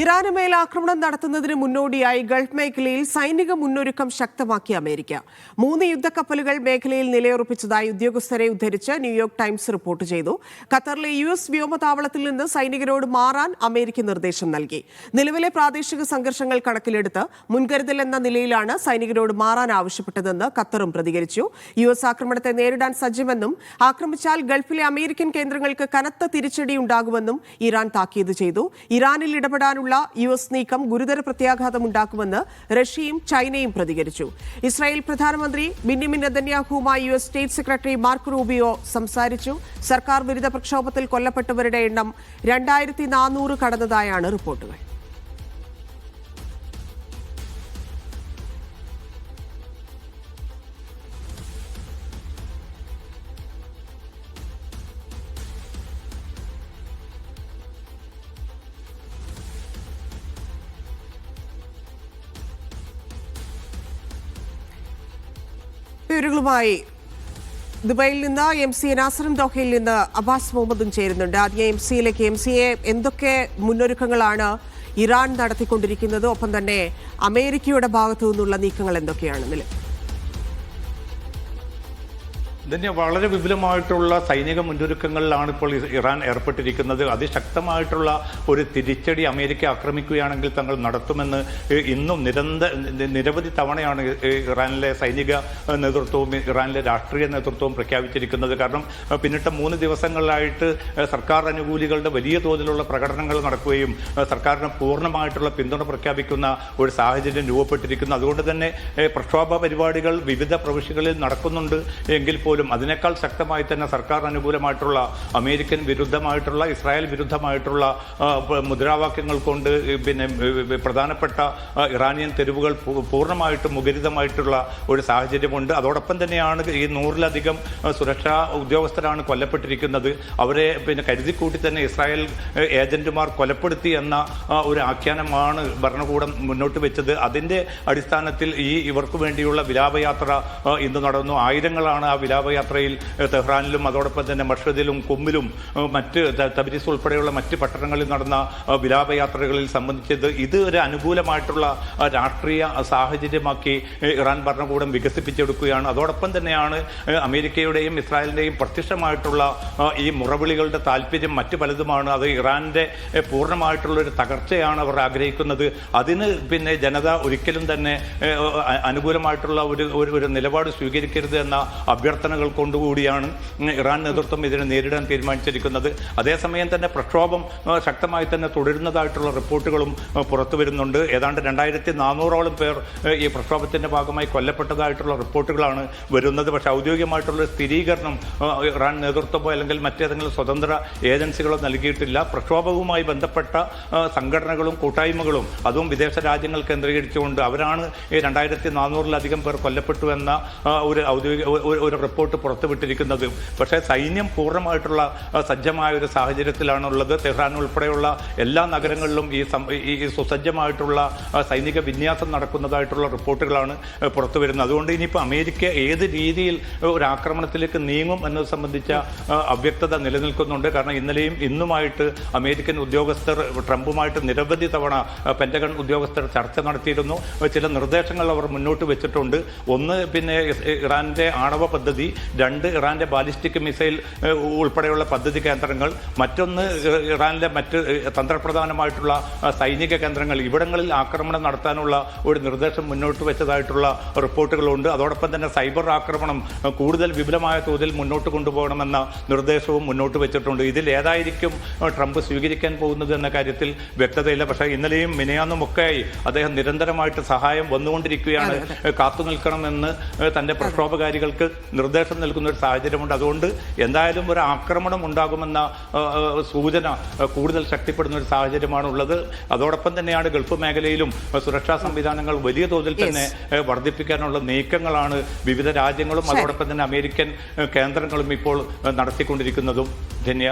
ഇറാന് മേൽ ആക്രമണം നടത്തുന്നതിന് മുന്നോടിയായി ഗൾഫ് മേഖലയിൽ സൈനിക മുന്നൊരുക്കം ശക്തമാക്കി അമേരിക്ക. 3 യുദ്ധക്കപ്പലുകൾ മേഖലയിൽ നിലയുറപ്പിച്ചതായി ഉദ്യോഗസ്ഥരെ ഉദ്ധരിച്ച് ന്യൂയോർക്ക് ടൈംസ് റിപ്പോർട്ട് ചെയ്തു. ഖത്തറിലെ US വ്യോമതാവളത്തിൽ നിന്ന് സൈനികരോട് മാറാൻ അമേരിക്ക നിർദ്ദേശം നൽകി. നിലവിലെ പ്രാദേശിക സംഘർഷങ്ങൾ കണക്കിലെടുത്ത് മുൻകരുതൽ എന്ന നിലയിലാണ് സൈനികരോട് മാറാൻ ആവശ്യപ്പെട്ടതെന്ന് ഖത്തറും പ്രതികരിച്ചു. US ആക്രമണത്തെ നേരിടാൻ സജ്ജമെന്നും ആക്രമിച്ചാൽ ഗൾഫിലെ അമേരിക്കൻ കേന്ദ്രങ്ങൾക്ക് കനത്ത തിരിച്ചടിയുണ്ടാകുമെന്നും ഇറാൻ താക്കീത് ചെയ്തു. ഇറാനിൽ ഇടപെടാനുള്ള US നീക്കം ഗുരുതര പ്രത്യാഘാതമുണ്ടാക്കുമെന്ന് റഷ്യയും ചൈനയും പ്രതികരിച്ചു. ഇസ്രായേൽ പ്രധാനമന്ത്രി ബെന്യാമിൻ നെതന്യാഹുവുമായി US state secretary Marco Rubio സംസാരിച്ചു. സർക്കാർ വിരുദ്ധ പ്രക്ഷോഭത്തിൽ കൊല്ലപ്പെട്ടവരുടെ എണ്ണം 2400 കടന്നതായാണ് റിപ്പോർട്ടുകൾ. വിവരങ്ങളുമായി ദുബൈയിൽ നിന്ന് MC നാസറും ദോഹയിൽ നിന്ന് അബ്ബാസ് മുഹമ്മദും ചേരുന്നുണ്ട്. ആദ്യം MC-യിലേക്ക്. MC-യെ എന്തൊക്കെ മുന്നൊരുക്കങ്ങളാണ് ഇറാൻ നടത്തിക്കൊണ്ടിരിക്കുന്നത്? ഒപ്പം തന്നെ അമേരിക്കയുടെ ഭാഗത്തു നിന്നുള്ള നീക്കങ്ങൾ എന്തൊക്കെയാണ് നിലവിൽ? ഇതിന് വളരെ വിപുലമായിട്ടുള്ള സൈനിക മുന്നൊരുക്കങ്ങളിലാണ് ഇപ്പോൾ ഇറാൻ ഏർപ്പെട്ടിരിക്കുന്നത്. അതിശക്തമായിട്ടുള്ള ഒരു തിരിച്ചടി അമേരിക്ക ആക്രമിക്കുകയാണെങ്കിൽ തങ്ങൾ നടത്തുമെന്ന് ഇന്നും നിരവധി തവണയാണ് ഇറാനിലെ സൈനിക നേതൃത്വവും ഇറാനിലെ രാഷ്ട്രീയ നേതൃത്വവും പ്രഖ്യാപിച്ചിരിക്കുന്നത്. കാരണം പിന്നിട്ട 3 ദിവസങ്ങളിലായിട്ട് സർക്കാർ അനുകൂലികളുടെ വലിയ തോതിലുള്ള പ്രകടനങ്ങൾ നടക്കുകയും സർക്കാരിന് പൂർണ്ണമായിട്ടുള്ള പിന്തുണ പ്രഖ്യാപിക്കുന്ന ഒരു സാഹചര്യം രൂപപ്പെട്ടിരിക്കുന്നു. അതുകൊണ്ട് തന്നെ പ്രക്ഷോഭ പരിപാടികൾ വിവിധ പ്രവിശ്യകളിൽ നടക്കുന്നുണ്ട് എങ്കിൽ പോലും അതിനേക്കാൾ ശക്തമായി തന്നെ സർക്കാർ അനുകൂലമായിട്ടുള്ള അമേരിക്കൻ വിരുദ്ധമായിട്ടുള്ള ഇസ്രായേൽ വിരുദ്ധമായിട്ടുള്ള മുദ്രാവാക്യങ്ങൾ കൊണ്ട് പ്രധാനപ്പെട്ട ഇറാനിയൻ തെരുവുകൾ പൂർണ്ണമായിട്ടും മുഖരിതമായിട്ടുള്ള ഒരു സാഹചര്യമുണ്ട്. അതോടൊപ്പം തന്നെയാണ് ഈ 100-ലധികം സുരക്ഷാ ഉദ്യോഗസ്ഥരാണ് കൊല്ലപ്പെട്ടിരിക്കുന്നത്. അവരെ കരുതിക്കൂട്ടി തന്നെ ഇസ്രായേൽ ഏജന്റുമാർ കൊലപ്പെടുത്തി എന്ന ഒരു ആഖ്യാനമാണ് ഭരണകൂടം മുന്നോട്ട് വെച്ചത്. അതിന്റെ അടിസ്ഥാനത്തിൽ ഇവർക്ക് വേണ്ടിയുള്ള വിലാപയാത്ര ഇന്ന് നടന്നു. ആയിരങ്ങളാണ് ആ വിലാപയാത്രയിൽ തെഹ്റാനിലും അതോടൊപ്പം തന്നെ മഷ്ഹദിലും കുമ്മിലും മറ്റ് തബ്രീസ് ഉൾപ്പെടെയുള്ള മറ്റ് പട്ടണങ്ങളിൽ നടന്ന വിലാപയാത്രകളിൽ സംബന്ധിച്ചത്. ഇത് ഒരു അനുകൂലമായിട്ടുള്ള രാഷ്ട്രീയ സാഹചര്യമാക്കി ഇറാൻ ഭരണകൂടം വികസിപ്പിച്ചെടുക്കുകയാണ്. അതോടൊപ്പം തന്നെയാണ് അമേരിക്കയുടെയും ഇസ്രായേലിന്റെയും പ്രത്യക്ഷമായിട്ടുള്ള ഈ മുറവിളികളുടെ താല്പര്യം മറ്റു പലതുമാണ്. അത് ഇറാന്റെ പൂർണ്ണമായിട്ടുള്ള ഒരു തകർച്ചയാണ് അവർ ആഗ്രഹിക്കുന്നത്. അതിന് ജനത ഒരിക്കലും തന്നെ അനുകൂലമായിട്ടുള്ള ഒരു നിലപാട് സ്വീകരിക്കരുത് എന്ന അഭ്യർത്ഥനകൾ കൊണ്ടുകൂടിയാണ് ഇറാൻ നേതൃത്വം ഇതിനെ നേരിടാൻ തീരുമാനിച്ചിരിക്കുന്നത്. അതേസമയം തന്നെ പ്രക്ഷോഭം ശക്തമായി തന്നെ തുടരുന്നതായിട്ടുള്ള റിപ്പോർട്ടുകളും പുറത്തു വരുന്നുണ്ട്. ഏതാണ്ട് 2400ഓളം പേർ ഈ പ്രക്ഷോഭത്തിന്റെ ഭാഗമായി കൊല്ലപ്പെട്ടതായിട്ടുള്ള റിപ്പോർട്ടുകളാണ് വരുന്നത്. പക്ഷേ ഔദ്യോഗികമായിട്ടുള്ള സ്ഥിരീകരണം ഇറാൻ നേതൃത്വമോ അല്ലെങ്കിൽ മറ്റേതെങ്കിലും സ്വതന്ത്ര ഏജൻസികളോ നൽകിയിട്ടില്ല. പ്രക്ഷോഭവുമായി ബന്ധപ്പെട്ട സംഘടനകളും കൂട്ടായ്മകളും അതും വിദേശ രാജ്യങ്ങൾ കേന്ദ്രീകരിച്ചുകൊണ്ട് അവരാണ് ഈ 2400-ലധികം പേർ കൊല്ലപ്പെട്ടു എന്ന ഒരു റിപ്പോർട്ട് പുറത്തുവിട്ടിരിക്കുന്നത്. പക്ഷേ സൈന്യം പൂർണ്ണമായിട്ടുള്ള സജ്ജമായ ഒരു സാഹചര്യത്തിലാണുള്ളത്. തെഹ്റാൻ ഉൾപ്പെടെയുള്ള എല്ലാ നഗരങ്ങളിലും ഈ സുസജ്ജമായിട്ടുള്ള സൈനിക വിന്യാസം നടക്കുന്നതായിട്ടുള്ള റിപ്പോർട്ടുകളാണ് പുറത്തു വരുന്നത്. അതുകൊണ്ട് ഇനിയിപ്പോൾ അമേരിക്ക ഏത് രീതിയിൽ ഒരു ആക്രമണത്തിലേക്ക് നീങ്ങും എന്നത് സംബന്ധിച്ച അവ്യക്തത നിലനിൽക്കുന്നുണ്ട്. കാരണം ഇന്നലെയും ഇന്നുമായിട്ട് അമേരിക്കൻ ഉദ്യോഗസ്ഥർ ട്രംപുമായിട്ട് നിരവധി തവണ പെന്റഗൺ ഉദ്യോഗസ്ഥർ ചർച്ച നടത്തിയിരുന്നു. ചില നിർദ്ദേശങ്ങൾ അവർ മുന്നോട്ട് വെച്ചിട്ടുണ്ട്. ഒന്ന് ഇറാന്റെ ആണവ പദ്ധതി, 2 ഇറാന്റെ ബാലിസ്റ്റിക് മിസൈൽ ഉൾപ്പെടെയുള്ള പദ്ധതി കേന്ദ്രങ്ങൾ, മറ്റൊന്ന് ഇറാനിലെ മറ്റ് തന്ത്രപ്രധാനമായിട്ടുള്ള സൈനിക കേന്ദ്രങ്ങൾ. ഇവിടങ്ങളിൽ ആക്രമണം നടത്താനുള്ള ഒരു നിർദ്ദേശം മുന്നോട്ട് വെച്ചതായിട്ടുള്ള റിപ്പോർട്ടുകളുണ്ട്. അതോടൊപ്പം തന്നെ സൈബർ ആക്രമണം കൂടുതൽ വിപുലമായ തോതിൽ മുന്നോട്ട് കൊണ്ടുപോകണമെന്ന നിർദ്ദേശവും മുന്നോട്ട് വെച്ചിട്ടുണ്ട്. ഇതിൽ ഏതായിരിക്കും ട്രംപ് സ്വീകരിക്കാൻ പോകുന്നത് എന്ന കാര്യത്തിൽ വ്യക്തതയില്ല. പക്ഷേ ഇന്നലെയും മിനിയാന്നുമൊക്കെയായി അദ്ദേഹം നിരന്തരമായിട്ട് സഹായം വന്നുകൊണ്ടിരിക്കുകയാണ്. കാത്തു നിൽക്കണമെന്ന് തന്റെ പ്രക്ഷോഭകാരികൾക്ക് നിർദ്ദേശം നൽകുന്ന ഒരു സാഹചര്യമുണ്ട്. അതുകൊണ്ട് എന്തായാലും ഒരു ആക്രമണം ഉണ്ടാകുമെന്ന സൂചന കൂടുതൽ ശക്തിപ്പെടുന്ന ഒരു സാഹചര്യമാണുള്ളത്. അതോടൊപ്പം തന്നെയാണ് ഗൾഫ് മേഖലയിലും സുരക്ഷാ സംവിധാനങ്ങൾ വലിയ തോതിൽ തന്നെ വർദ്ധിപ്പിക്കാനുള്ള നീക്കങ്ങളാണ് വിവിധ രാജ്യങ്ങളും അതോടൊപ്പം തന്നെ അമേരിക്കൻ കേന്ദ്രങ്ങളും ഇപ്പോൾ നടത്തിക്കൊണ്ടിരിക്കുന്നതും. ധന്യ.